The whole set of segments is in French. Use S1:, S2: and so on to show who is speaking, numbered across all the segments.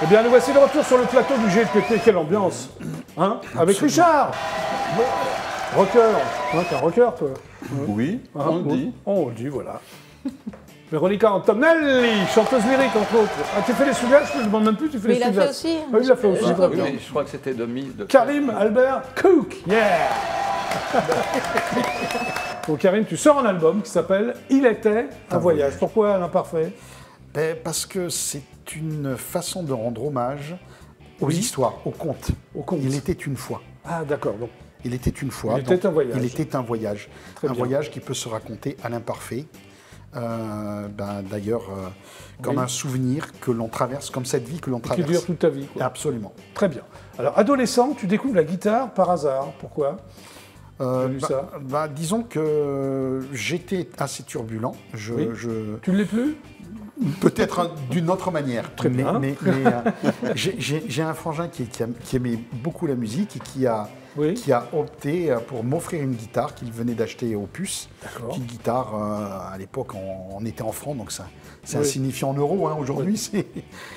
S1: Eh bien, nous voici de retour sur le plateau du GLPP. Quelle ambiance, hein? Avec Richard, rocker. Hein, t'es un rocker, toi?
S2: Oui,
S1: Hein,
S2: on le dit.
S1: On le dit, voilà. Véronica Antonelli, chanteuse lyrique, entre autres. Ah, tu fais les sous-glaces? Je ne me demande même plus, tu fais les sous-glaces.
S3: Mais il l'a fait aussi.
S1: Ah, il l'a fait aussi, très
S2: Oui,
S1: bien.
S2: mais je crois que c'était de mise.
S1: Karim Albert Cook, yeah. Donc Karim, tu sors un album qui s'appelle « Il était un voyage ». Pourquoi l'imparfait?
S4: Parce que c'est une façon de rendre hommage aux histoires, aux contes.
S1: Au conte.
S4: Il était une fois.
S1: Ah d'accord, donc
S4: Il était une fois.
S1: Il était
S4: donc,
S1: un voyage.
S4: Il était un voyage.
S1: Très
S4: Un
S1: bien.
S4: voyage qui peut se raconter à l'imparfait. D'ailleurs, comme
S1: Oui.
S4: un souvenir que l'on traverse, comme cette vie que l'on
S1: qui
S4: traverse.
S1: dure toute ta vie, quoi.
S4: Absolument.
S1: Très bien. Alors, adolescent, tu découvres la guitare par hasard. Pourquoi? Connu ça.
S4: Disons que j'étais assez turbulent.
S1: Oui. Tu ne l'es plus?
S4: Peut-être d'une autre manière.
S1: Très bien.
S4: Mais j'ai un frangin qui aimait beaucoup la musique et qui a opté pour m'offrir une guitare qu'il venait d'acheter au Puce.
S1: D'accord.
S4: Petite guitare, à l'époque, on était en francs, donc c'est
S1: Oui.
S4: insignifiant en euros. Hein, aujourd'hui,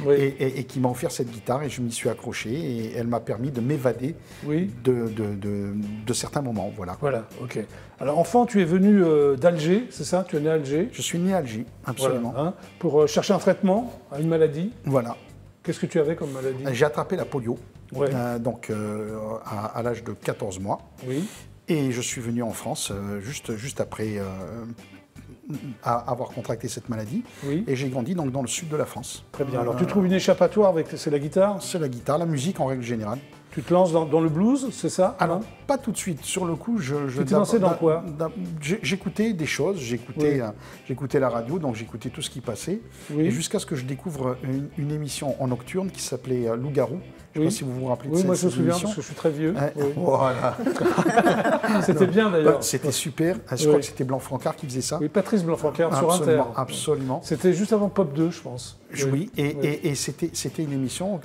S1: Oui.
S4: et qui m'a offert cette guitare et je m'y suis accroché et elle m'a permis de m'évader
S1: Oui.
S4: de certains moments. Voilà.
S1: Voilà, ok. Alors, enfant, tu es venu d'Alger, c'est ça? Tu es né à Alger?
S4: Je suis né à Alger, absolument.
S1: Voilà, hein, pour chercher un traitement à une maladie.
S4: Voilà.
S1: Qu'est-ce que tu avais comme maladie?
S4: J'ai attrapé la polio,
S1: Ouais.
S4: à l'âge de 14 mois.
S1: Oui.
S4: Et je suis venu en France juste après avoir contracté cette maladie.
S1: Oui.
S4: Et j'ai grandi donc dans le sud de la France.
S1: Très bien. Alors, tu trouves une échappatoire avec c'est la guitare?
S4: C'est la guitare, la musique en règle générale.
S1: Tu te lances dans le blues, c'est ça?
S4: Alors,
S1: hein
S4: pas tout de suite. Sur le coup,
S1: Tu t'es lancé dans quoi?
S4: J'écoutais des choses, j'écoutais la radio, donc j'écoutais tout ce qui passait.
S1: Oui.
S4: Et jusqu'à ce que je découvre une émission en nocturne qui s'appelait Loup-garou. Je ne sais
S1: Oui.
S4: pas si vous vous rappelez de
S1: Oui,
S4: cette
S1: moi je me souviens
S4: émission.
S1: parce que je suis très vieux.
S4: Ouais,
S1: Oui.
S4: Voilà.
S1: C'était bien d'ailleurs.
S4: C'était super. Je
S1: Oui.
S4: crois que c'était Blanc-Francard qui faisait ça.
S1: Oui, Patrice Blanc-Francard sur Inter.
S4: Absolument, absolument.
S1: C'était juste avant Pop 2, je pense.
S4: Oui,
S1: Oui.
S4: et c'était une émission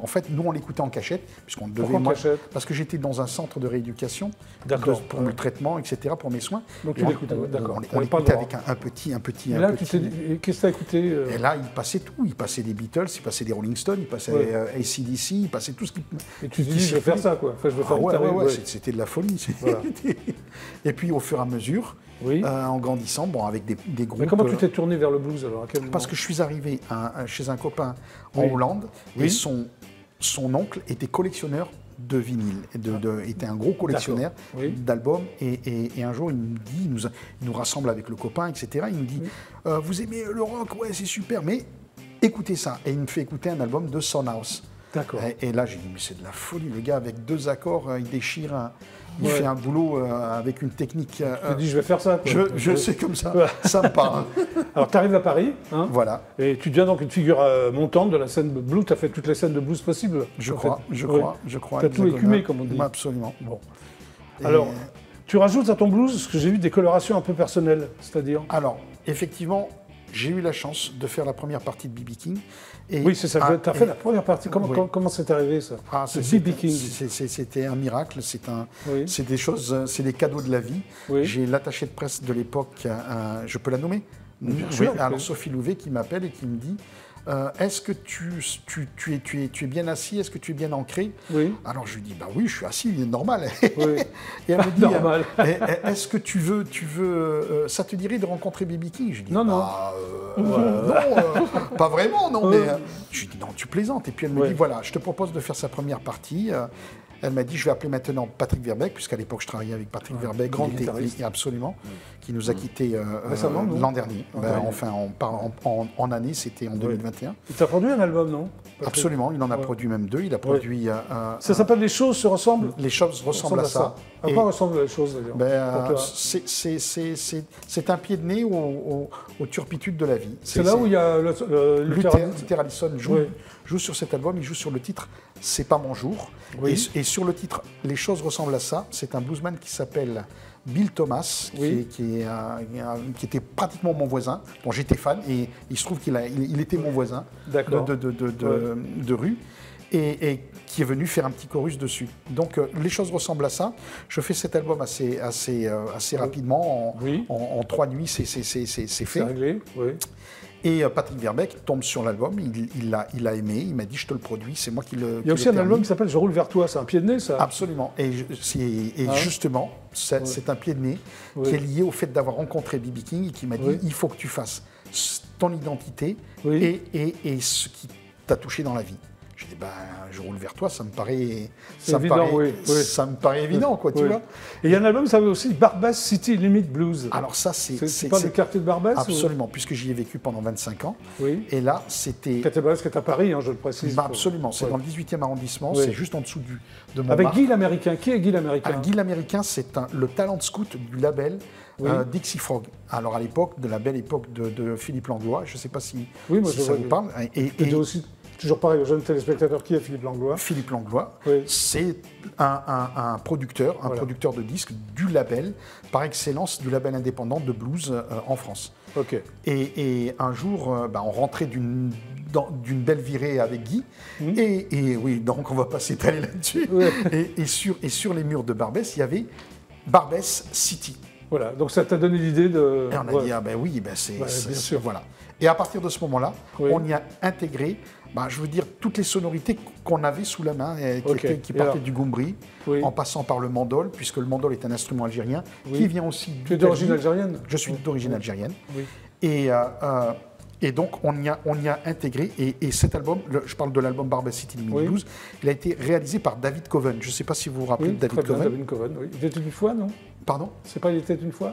S4: en fait, nous, on l'écoutait en cachette, puisqu'on devait...
S1: Pourquoi en cachette?
S4: Parce que j'étais dans un centre de rééducation,
S1: D'accord.
S4: pour le traitement, etc., pour mes soins.
S1: Donc
S4: Et
S1: tu l'écoutais, d'accord.
S4: On
S1: T'avais pas le
S4: l'écoutait
S1: droit.
S4: avec un petit...
S1: Et là, qu'est-ce que tu as écouté
S4: Et là, il passait tout. Il passait des Beatles, il passait des Rolling Stones, il passait
S1: Ouais.
S4: AC/DC, il passait tout ce qui...
S1: Et tu te dis, je vais faire ça, quoi. Enfin, je vais faire une tarif, ouais.
S4: C'était de la folie.
S1: Voilà.
S4: Et puis, au fur et à mesure,
S1: Oui.
S4: en grandissant, avec des groupes...
S1: Mais comment tu t'es tourné vers le blues alors? À quel moment?
S4: Parce que je suis arrivé chez un copain en
S1: Oui.
S4: Hollande
S1: Oui.
S4: et son oncle était collectionneur de vinyle, était un gros collectionneur
S1: Oui.
S4: d'albums. Et un jour, il me dit, il nous rassemble avec le copain, etc. Il me dit, vous aimez le rock? Ouais, c'est super, mais écoutez ça. Et il me fait écouter un album de Sonhouse.
S1: D'accord.
S4: Et là, j'ai dit, mais c'est de la folie, le gars, avec 2 accords, il déchire, il
S1: Ouais.
S4: fait un boulot avec une technique...
S1: Tu te dis, je vais faire ça, quoi.
S4: je sais comme ça,
S1: Ouais.
S4: ça me parle.
S1: Alors, tu arrives à Paris, hein,
S4: Voilà.
S1: et tu deviens donc une figure montante de la scène de blues. Tu as fait toutes les scènes de blues possibles.
S4: Je
S1: en
S4: crois,
S1: fait.
S4: je
S1: Oui.
S4: crois, je crois.
S1: T'as tout
S4: hexagonal.
S1: écumé, comme on dit.
S4: Absolument.
S1: Bon.
S4: Et-
S1: Alors, tu rajoutes à ton blues, ce que j'ai vu, des colorations un peu personnelles, c'est-à-dire...
S4: Alors, effectivement, j'ai eu la chance de faire la première partie de B.B. King. Et
S1: Oui, c'est ça. Tu as fait la première partie.
S4: Oui.
S1: Comment c'est arrivé, ça?
S4: c'est
S1: B.B. King.
S4: C'était un miracle,
S1: Oui.
S4: c'est des choses, c'est des cadeaux de la vie.
S1: Oui.
S4: J'ai l'attaché de presse de l'époque, je peux la nommer?
S1: Bien sûr,
S4: Alors,
S1: ok.
S4: Sophie Louvet qui m'appelle et qui me dit est-ce que tu es bien assis? Est-ce que tu es bien ancré?
S1: Oui.
S4: Alors je lui dis, bah oui, je suis assis, il est normal.
S1: Oui.
S4: Et elle me dit,
S1: Normal.
S4: est-ce que tu veux, ça te dirait de rencontrer B.B. King? Je lui dis,
S1: Non, non.
S4: bah, non, pas vraiment, non. Mais je lui dis, non, tu plaisantes. Et puis elle me
S1: Ouais.
S4: dit, voilà, je te propose de faire sa première partie. Elle m'a dit, je vais appeler maintenant Patrick Verbeek, puisqu'à l'époque, je travaillais avec Patrick Verbeek.
S1: grand
S4: il était-
S1: guitariste.
S4: Absolument, qui nous a quittés
S1: Récemment, non?
S4: l'an dernier.
S1: Ok.
S4: Enfin, en année, c'était en 2021.
S1: Il t'a produit un album, non?
S4: Absolument, il en a
S1: Ouais.
S4: produit même 2. Il a produit...
S1: Ça s'appelle Les choses se ressemblent?
S4: Les choses ressemblent à ça.
S1: À
S4: Et-
S1: quoi ressemblent les choses, d'ailleurs?
S4: Ben,
S1: pour toi
S4: c'est un pied de nez aux turpitudes de la vie.
S1: C'est là où il y a
S4: Luther Allison joue,
S1: Oui.
S4: joue sur cet album, il joue sur le titre C'est pas mon jour.
S1: Oui.
S4: Et sur le titre Les choses ressemblent à ça, c'est un bluesman qui s'appelle Bill Thomas,
S1: Oui.
S4: qui était pratiquement mon voisin, dont j'étais fan, et il se trouve il était mon voisin
S1: D'accord.
S4: de rue. Et qui est venu faire un petit chorus dessus. Donc les choses ressemblent à ça. Je fais cet album assez rapidement,
S1: Oui.
S4: en 3 nuits, c'est fait.
S1: C'est réglé, oui.
S4: Et Patrick Verbeek tombe sur l'album, il l'a aimé, il m'a dit je te le produis, c'est moi qui le.
S1: Il y a aussi un album qui s'appelle Je roule vers toi, c'est un pied de nez ça.
S4: Absolument. Et justement, c'est un pied de nez qui est lié au fait d'avoir rencontré B.B. King et qui m'a dit il faut que tu fasses ton identité et ce qui t'a touché dans la vie. Je dis je roule vers toi, ça me paraît évident, quoi, tu vois.
S1: Et il y a un album, ça veut aussi Barbès City Limit Blues.
S4: Alors ça, c'est
S1: pas le quartier de Barbès.
S4: Absolument, puisque j'y ai vécu pendant 25 ans.
S1: Oui.
S4: Et là, c'était.
S1: Quartier de Barbès qui est à Paris, hein, je le précise.
S4: Absolument, c'est dans le 18e arrondissement, c'est juste en dessous de Montmartre.
S1: Avec Guy l'Américain. Qui est Guy l'Américain?
S4: Guy l'Américain, c'est le talent scout du label Dixie Frog. Alors à l'époque, de la belle époque de Philippe Langlois, je ne sais pas si ça vous parle.
S1: Et aussi. Toujours pareil aux jeunes téléspectateurs, qui est Philippe Langlois?
S4: Philippe Langlois, c'est un producteur, producteur de disques du label, par excellence du label indépendant de blues en France.
S1: Ok.
S4: Et un jour, on rentrait d'une belle virée avec Guy, et oui, donc on ne va pas s'étaler là-dessus. Et sur les murs de Barbès, il y avait Barbès City.
S1: Voilà, donc ça t'a donné l'idée de...
S4: Et on a dit, c'est bien sûr. Voilà. Et à partir de ce moment-là, on y a intégré, je veux dire, toutes les sonorités qu'on avait sous la main, qui partaient du goumbri, en passant par le mandol, puisque le mandol est un instrument algérien, qui vient aussi du...
S1: Tu es d'origine algérienne?
S4: Je suis d'origine algérienne.
S1: Oui.
S4: Et donc, on y a intégré, et cet album, je parle de l'album Barbès City Limit Blues, il a été réalisé par David Coven. Je ne sais pas si vous vous rappelez de David Coven.
S1: David Coven, oui. Il était une fois, non?
S4: Pardon?
S1: C'est pas Il était une fois?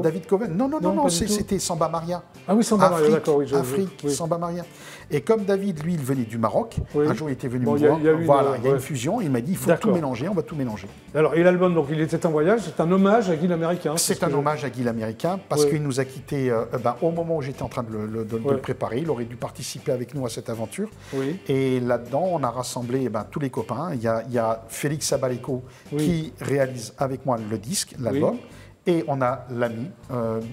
S4: David Coven? Non, c'était Samba Maria.
S1: Ah oui, Samba Maria, d'accord. Oui,
S4: Afrique, Samba Maria. Et comme David, lui, il venait du Maroc, un jour il était venu me voir, il y a une fusion, il m'a dit il faut tout mélanger, on va tout mélanger.
S1: Alors, et l'album, donc il était en voyage, c'est un hommage à Guy l'Américain.
S4: C'est un hommage à Guy l'Américain, parce qu'il nous a quittés au moment où j'étais en train de le préparer, il aurait dû participer avec nous à cette aventure. Et là-dedans, on a rassemblé tous les copains. Il y a Félix Sabaleco qui réalise avec moi le disque, l'album. Et on a l'ami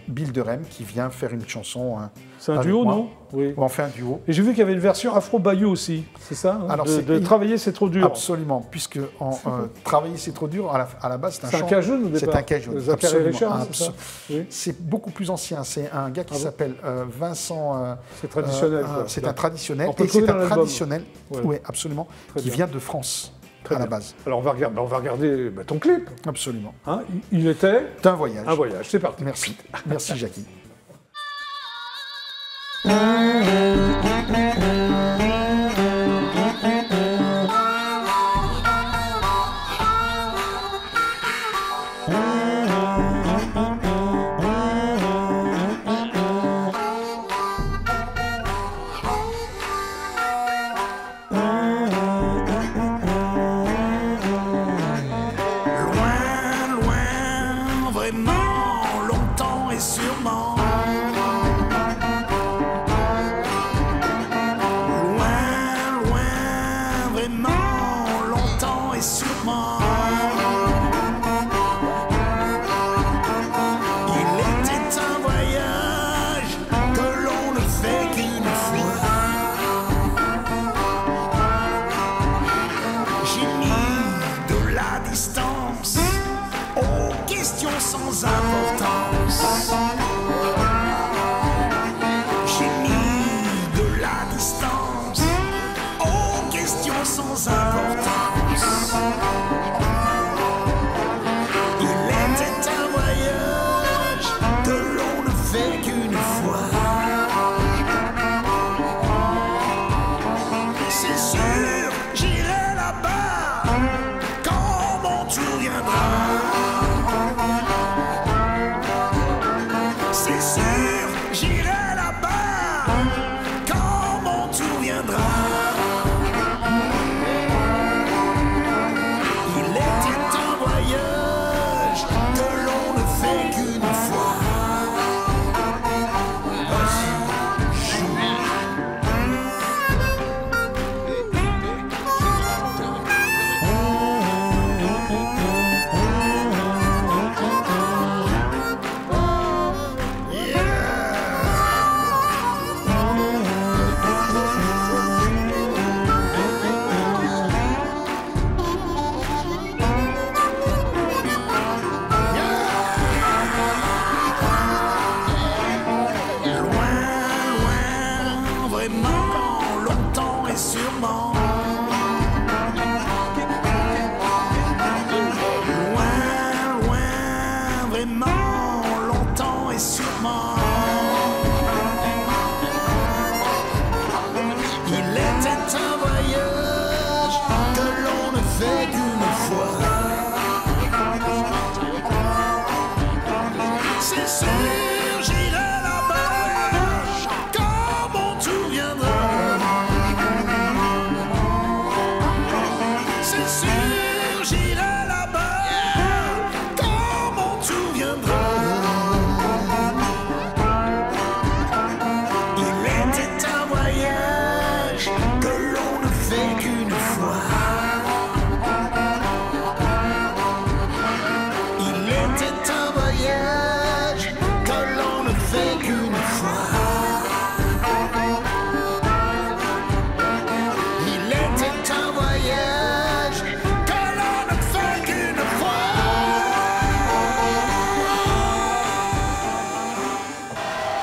S4: Bill Derem qui vient faire une chanson.
S1: C'est un duo, non?
S4: Oui. On fait un duo.
S1: Et j'ai vu qu'il y avait une version Afro Bayou aussi, c'est ça?
S4: Alors,
S1: Travailler, c'est trop dur.
S4: Absolument, puisque Travailler, c'est trop dur, à la base, c'est un
S1: cajun au départ?
S4: C'est un cajun.
S1: Zachary Richard, c'est ça?
S4: C'est beaucoup plus ancien. C'est un gars qui s'appelle Vincent.
S1: C'est traditionnel.
S4: C'est un traditionnel.
S1: Et c'est un
S4: traditionnel, oui, absolument, qui vient de France. À la base.
S1: Alors on va regarder ton clip.
S4: Absolument.
S1: Hein, il était
S4: un voyage.
S1: Un voyage, c'est parti.
S4: Merci. Merci Jackie.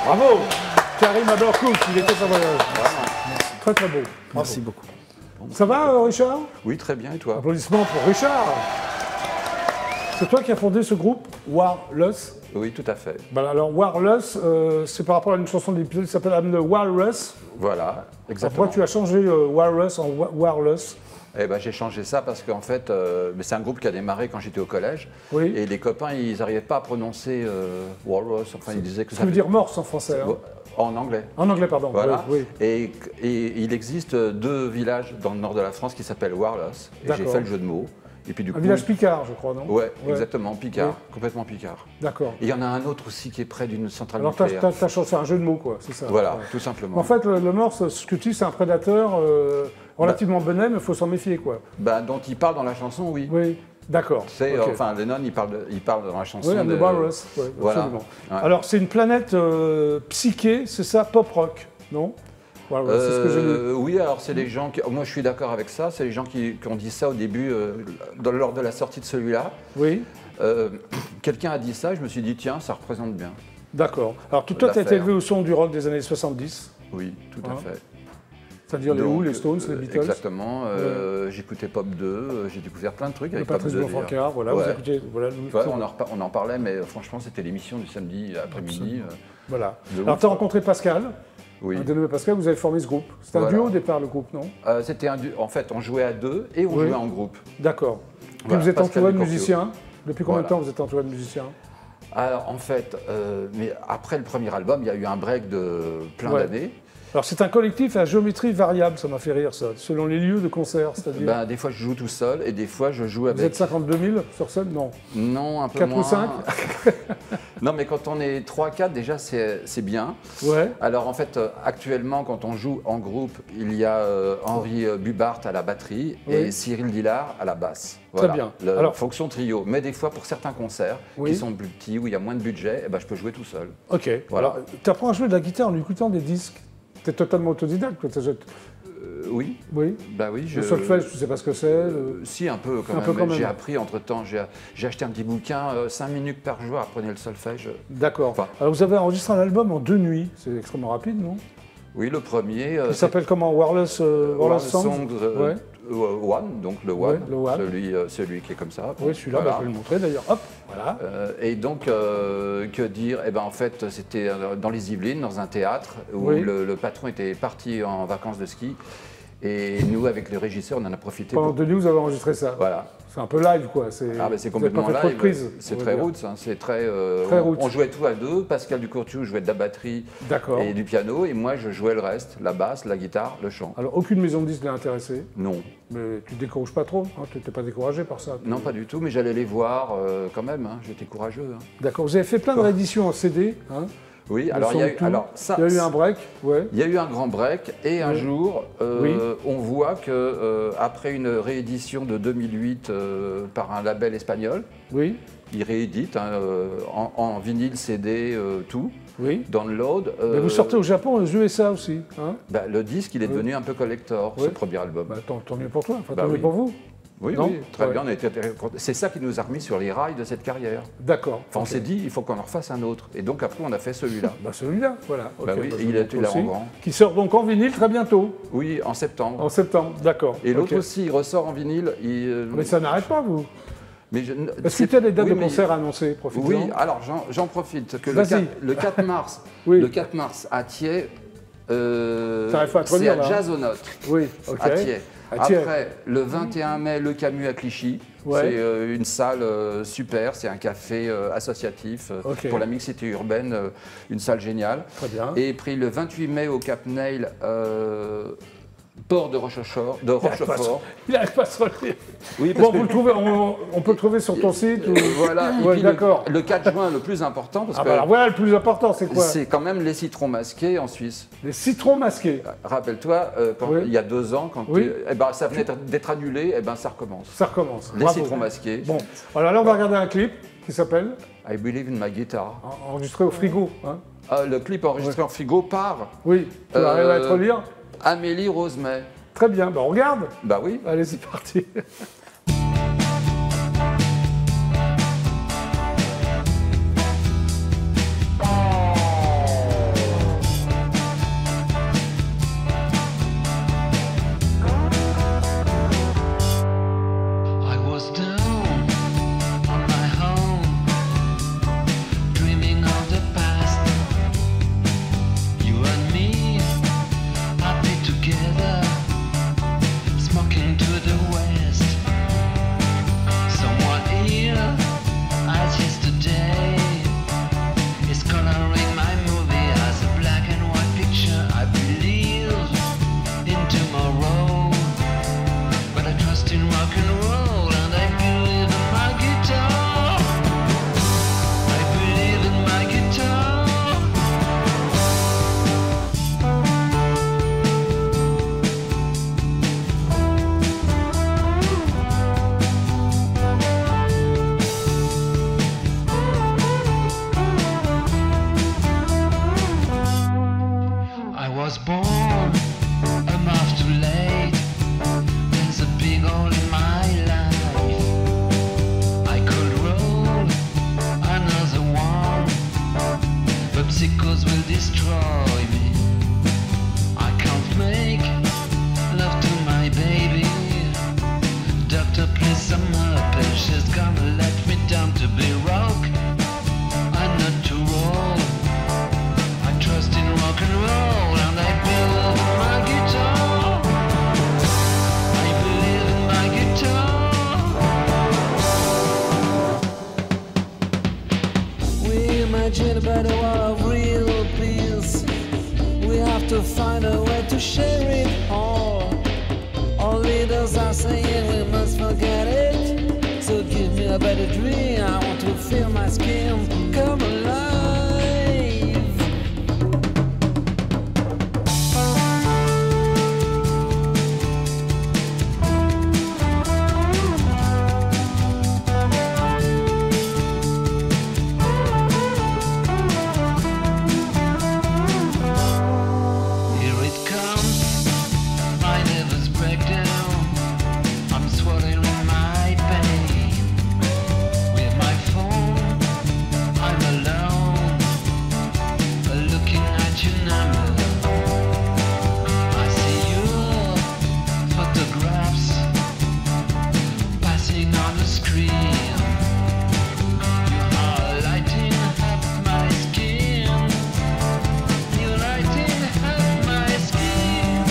S1: Bravo. Karim Abercook, il était sur voyage. Très très beau.
S4: Merci beaucoup.
S1: Ça va, Richard?
S2: Oui, très bien, et toi?
S1: Applaudissements pour Richard. C'est toi qui as fondé ce groupe, Warless?
S2: Oui, tout à fait.
S1: Ben alors, Warless, c'est par rapport à une chanson de l'épisode qui s'appelle I'm the Walrus.
S2: Voilà, exactement.
S1: Pourquoi tu as changé Walrus en Warless?
S2: Eh ben, j'ai changé ça parce qu'en fait, mais c'est un groupe qui a démarré quand j'étais au collège.
S1: Oui.
S2: Et les copains, ils n'arrivaient pas à prononcer Walrus. Enfin, ils disaient que
S1: Ça veut dire morse en français. Hein.
S2: En anglais.
S1: En anglais, pardon.
S2: Voilà.
S1: Oui, oui.
S2: Et il existe 2 villages dans le nord de la France qui s'appellent Warless. Et j'ai fait le jeu de mots. Et puis, du coup,
S1: village Picard, je crois, non?
S2: Ouais, exactement, Picard, complètement Picard.
S1: D'accord.
S2: Et il y en a un autre aussi qui est près d'une centrale
S1: Alors,
S2: nucléaire.
S1: c'est un jeu de mots, quoi, c'est ça.
S2: Voilà, tout simplement.
S1: En fait, le morse, ce que tu dis, c'est un prédateur relativement benet, mais il faut s'en méfier, quoi.
S2: Bah, dont il parle dans la chanson, oui.
S1: Oui, d'accord.
S2: C'est,
S1: Ok.
S2: Enfin, Lennon, il parle dans la chanson.
S1: Oui, The Walrus, oui,
S2: Voilà.
S1: absolument.
S2: Ouais.
S1: Alors, c'est une planète psyché, c'est ça, pop-rock, non? Voilà, c'est ce que j'ai lu.
S2: Oui, alors c'est les gens qui... Moi, je suis d'accord avec ça. C'est les gens qui ont dit ça au début, lors de la sortie de celui-là.
S1: Oui,
S2: Quelqu'un a dit ça, et je me suis dit, tiens, ça représente bien.
S1: d'accord. Alors, toi, tu as été élevé au son du rock des années 70,
S2: Oui, tout à
S1: Hein.
S2: fait.
S1: c'est-à-dire les
S2: Donc,
S1: Who, les Stones, les Beatles.
S2: Exactement. J'écoutais Pop 2, j'ai découvert plein de trucs
S1: Le
S2: avec Pop 2.
S1: Patrice
S2: d'ailleurs.
S1: Bourg-Franqueur, voilà,
S2: Ouais.
S1: vous écoutez, voilà.
S2: Ouais, on en parlait, mais franchement, c'était l'émission du samedi après-midi.
S1: Voilà.
S2: De
S1: Alors,
S2: ouf,
S1: tu as
S2: quoi.
S1: rencontré Pascal,
S2: Oui.
S1: dénommé Pascal, vous avez formé ce groupe. C'était un
S2: Voilà.
S1: duo au départ, le groupe, non?
S2: C'était en fait, on jouait à 2 et on
S1: Oui.
S2: jouait en groupe.
S1: D'accord. Puis
S2: Voilà,
S1: vous êtes
S2: Pascal
S1: entouré de
S2: Ducourciau.
S1: musiciens. Depuis combien de
S2: Voilà.
S1: temps vous êtes entouré de musiciens?
S2: Alors en fait, mais après le premier album, il y a eu un break de plein
S1: Ouais.
S2: d'années.
S1: Alors c'est un collectif à géométrie variable, ça m'a fait rire ça, selon les lieux de concert, c'est-à-dire...
S2: Ben, des fois je joue tout seul et des fois je joue
S1: vous
S2: avec...
S1: êtes 52 000 sur scène? Non.
S2: Non, un peu
S1: 4
S2: moins.
S1: ou 5?
S2: Non, mais quand on est 3-4, déjà c'est bien.
S1: Ouais.
S2: Alors en fait, actuellement, quand on joue en groupe, il y a Henri Bubart à la batterie
S1: Oui.
S2: et Cyril Dillard à la basse.
S1: Très bien. Alors-
S2: Fonction trio. Mais des fois, pour certains concerts
S1: Oui.
S2: qui sont plus petits, où il y a moins de budget, eh ben, je peux jouer tout seul.
S1: Ok.
S2: Voilà.
S1: Alors, tu apprends à jouer de la guitare en écoutant des disques. Tu es totalement autodidacte, quoi.
S2: Oui,
S1: Oui.
S2: bah oui.
S1: Le solfège, tu sais pas ce que c'est.
S2: Si, un peu quand
S1: Un
S2: même.
S1: peu quand même.
S2: J'ai appris entre-temps, j'ai acheté un petit bouquin, 5 minutes par jour, apprenez le solfège.
S1: D'accord.
S2: Enfin.
S1: Alors vous avez enregistré un album en 2 nuits, c'est extrêmement rapide, non?
S2: Oui, le premier.
S1: Il s'appelle comment? Warless Songs? Ouais.
S2: One, donc le One,
S1: Ouais, le One.
S2: celui qui est comme ça.
S1: Oui, celui-là,
S2: Voilà.
S1: bah, je vais le montrer d'ailleurs. Hop, voilà.
S2: Et donc, que dire? Eh ben, en fait, c'était dans les Yvelines, dans un théâtre, où
S1: Oui.
S2: le patron était parti en vacances de ski. Et nous, avec le régisseur, on en a profité.
S1: Pendant
S2: pour-
S1: 2 nuits, vous avez enregistré ça.
S2: Voilà.
S1: C'est un peu live, quoi.
S2: Ah ben c'est
S1: vous avez pas
S2: complètement
S1: fait trop de
S2: live,
S1: prises,
S2: c'est
S1: on va
S2: très
S1: dire.
S2: roots, hein, c'est très...
S1: Très roots.
S2: On jouait tout à deux, Pascal Ducourciau jouait de la batterie
S1: D'accord.
S2: et du piano, et moi je jouais le reste, la basse, la guitare, le chant.
S1: Alors, aucune maison de disques n'est intéressée,
S2: Non,
S1: mais tu ne décourages pas trop, hein, tu n'étais pas découragé par ça.
S2: non pas du tout, mais j'allais les voir quand même, hein, j'étais courageux. Hein.
S1: D'accord, vous avez fait plein de rééditions en CD. Hein,
S2: Oui,
S1: de
S2: alors il y a eu,
S1: Song
S2: alors,
S1: Two.
S2: ça,
S1: Il y a eu un break, ouais.
S2: il y a eu un grand break, et un
S1: Oui.
S2: jour,
S1: Oui.
S2: on voit que après une réédition de 2008 par un label espagnol,
S1: Oui,
S2: ils rééditent hein, en vinyle, CD, tout,
S1: oui.
S2: download.
S1: Mais vous sortez au Japon et aux USA aussi. Hein.
S2: Bah, le disque, il est devenu un peu collector, ce
S1: Oui.
S2: premier album.
S1: Bah, tant mieux pour toi, enfin,
S2: Bah
S1: tant mieux
S2: oui.
S1: pour vous.
S2: Oui,
S1: non
S2: oui, très
S1: Ouais.
S2: bien, on a été très contents. C'est ça qui nous a remis sur les rails de cette carrière.
S1: D'accord.
S2: Enfin, on
S1: ok.
S2: s'est dit, il faut qu'on en refasse un autre. Et donc après, on a fait celui-là.
S1: Bah, celui-là, voilà.
S2: Bah
S1: Ok,
S2: oui,
S1: bah,
S2: et
S1: je
S2: il
S1: le
S2: a
S1: montre
S2: été là
S1: aussi,
S2: en grand.
S1: Qui sort donc en vinyle très bientôt,
S2: Oui, en septembre.
S1: en septembre, d'accord.
S2: Et l'autre
S1: ok.
S2: aussi, il ressort en vinyle.
S1: Mais ça n'arrête pas, vous.
S2: mais
S1: Est-ce que tu as des dates
S2: oui,
S1: de
S2: mais-
S1: concert annoncées? Profite-en.
S2: Oui, alors j'en profite. Que
S1: Vas-y.
S2: le 4 mars,
S1: Oui.
S2: le 4 mars à Thiers,
S1: T'arrives pas à te
S2: c'est
S1: relire,
S2: à
S1: là, hein
S2: Jazzonote.
S1: Oui, ok.
S2: À Thiers.
S1: À Thiers.
S2: Après, le 21 mai, le Camus à Clichy.
S1: Ouais.
S2: C'est une salle super, c'est un café associatif
S1: Ok.
S2: pour la mixité urbaine, une salle géniale.
S1: Très bien.
S2: Et puis le 28 mai au Cap Nail, port de Rochefort.
S1: Il n'arrive pas à se relire.
S2: Oui, parce
S1: Bon,
S2: que
S1: vous le trouvez, on peut le trouver sur ton site ou...
S2: voilà. Et
S1: Ouais,
S2: puis
S1: d'accord.
S2: le 4 juin, le plus important, parce
S1: Ah
S2: que
S1: bah alors voilà, le plus important, c'est quoi?
S2: c'est quand même les citrons masqués en Suisse.
S1: Les citrons masqués.
S2: Rappelle-toi,
S1: Oui.
S2: il y a 2 ans, quand
S1: Oui.
S2: eh ben, ça venait d'être annulé, eh ben, ça recommence.
S1: Ça recommence.
S2: Les
S1: Bravo.
S2: citrons masqués.
S1: Bon, alors là, on va regarder un clip qui s'appelle
S2: I Believe in My Guitar.
S1: Enregistré au frigo. Hein.
S2: Le clip enregistré en frigo par
S1: Oui, tu arrives à te relire?
S2: Amélie Rosemet.
S1: Très bien, bah on regarde.
S2: Bah oui.
S1: Allez, c'est parti.
S3: was born a month too late. There's a big hole in my life. I could roll another one, but psychos will destroy me. I can't make love to my baby. Doctor, please some help, and she's gonna let me down to be rock and not to roll. I trust in rock and roll, and I believe in my guitar. I believe in my guitar. We imagine a better world of real peace. We have to find a way to share it all. All leaders are saying we must forget it. So give me a better dream. I want to feel my skin come alive. Here it comes, my nervous breakdown. I'm swallowing my pain. With my phone, I'm alone, looking at your number. I see your photographs passing on the screen. You are lighting up my skin. You're lighting up my skin.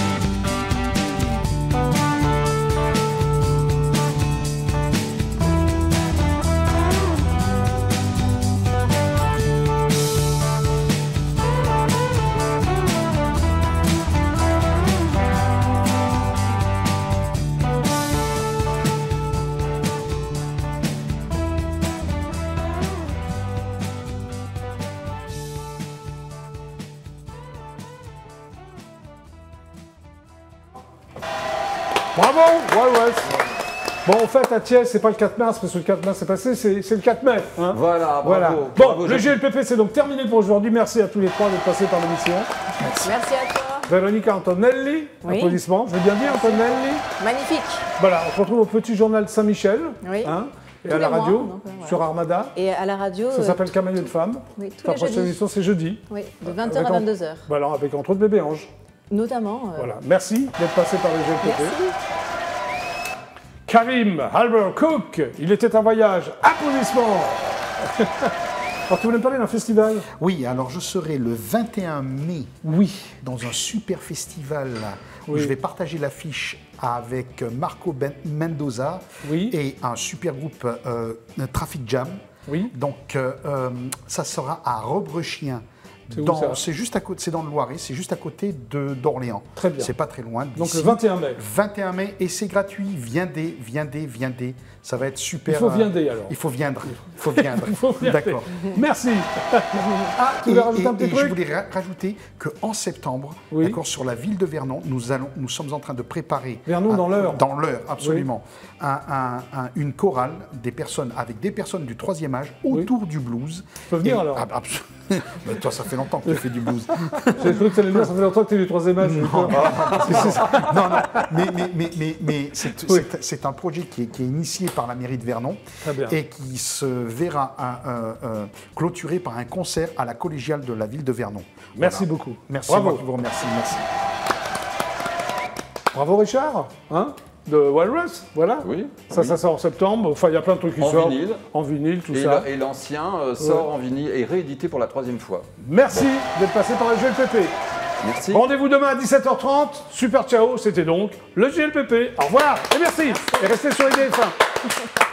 S1: Bravo, Wild West. Bon, en fait, à Thiès, c'est pas le 4 mars, parce que le 4 mars c'est passé, c'est le 4 mai. Hein.
S2: Voilà, bravo.
S1: Voilà.
S2: Bravo,
S1: Bon, le GLPP, c'est donc terminé pour aujourd'hui. Merci à tous les trois d'être passés par l'émission.
S5: Merci à toi.
S1: Véronica Antonelli,
S5: Oui.
S1: applaudissements. Je l'ai bien dit, Antonelli.
S5: Magnifique.
S1: Voilà, on se retrouve au petit journal de Saint-Michel.
S5: Oui.
S1: Hein, et
S5: Tous
S1: à la
S5: les
S1: radio,
S5: mois, donc, voilà.
S1: sur Armada.
S5: Et à la radio.
S1: Ça s'appelle Camailleux de femmes.
S5: Oui, tous
S1: La
S5: les
S1: prochaine
S5: jeudis.
S1: émission, c'est jeudi.
S5: Oui, de 20h
S1: Avec
S5: à 22h.
S1: Voilà, avec entre autres Bébé Ange.
S5: Notamment.
S1: Voilà, merci d'être passé par le GLPP.
S5: Merci.
S1: Karim Albert Cook, il était un voyage. Applaudissements. Alors, tu voulais me parler d'un festival?
S4: Oui, alors je serai le 21 mai
S1: Oui.
S4: dans un super festival où
S1: Oui.
S4: je vais partager l'affiche avec Marco Mendoza
S1: Oui.
S4: et un super groupe Traffic Jam.
S1: Oui.
S4: Donc ça sera à Rebrechien.
S1: C'est où, ça?
S4: C'est juste à côté, c'est dans le Loiret, c'est juste à côté d'Orléans.
S1: Très bien.
S4: C'est pas très loin.
S1: Donc
S4: d'ici.
S1: le 21 mai.
S4: 21 mai et c'est gratuit. Viendez. Ça va être super.
S1: Il faut viender alors.
S4: Il faut viendre. Il faut viendre.
S1: Il faut viender.
S4: D'accord.
S1: Merci. Ah, tu voulais rajouter un petit
S4: Et je
S1: truc?
S4: voulais rajouter qu'en septembre,
S1: Oui.
S4: d'accord, sur la ville de Vernon, nous sommes en train de préparer.
S1: Vernon dans l'Eure.
S4: Dans l'Eure, absolument. Une chorale avec des personnes du 3e âge autour du blues.
S1: Peux venir alors?
S4: Mais toi, ça fait longtemps que tu fais du blues.
S1: J'ai cru que tu allais dire, ça fait longtemps que tu es du 3e âge.
S4: Non, mais c'est un projet qui est initié par la mairie de Vernon
S1: Très bien.
S4: et qui se verra clôturé par un concert à la collégiale de la ville de Vernon.
S1: Merci
S4: Voilà.
S1: beaucoup.
S4: Merci,
S1: Bravo.
S4: moi qui vous remercie. Merci.
S1: Bravo Richard, hein, de Walrus, voilà.
S2: Oui.
S1: Ça sort en septembre. Enfin, il y a plein de trucs qui
S2: En
S1: sortent.
S2: vinyle.
S1: En vinyle, tout
S2: Et
S1: ça.
S2: et l'ancien sort en vinyle et réédité pour la 3e fois.
S1: Merci d'être passé par le GLPP.
S2: Merci.
S1: Rendez-vous demain à 17h30. Super ciao, c'était donc le GLPP. Au revoir et merci. Et restez sur IDF1.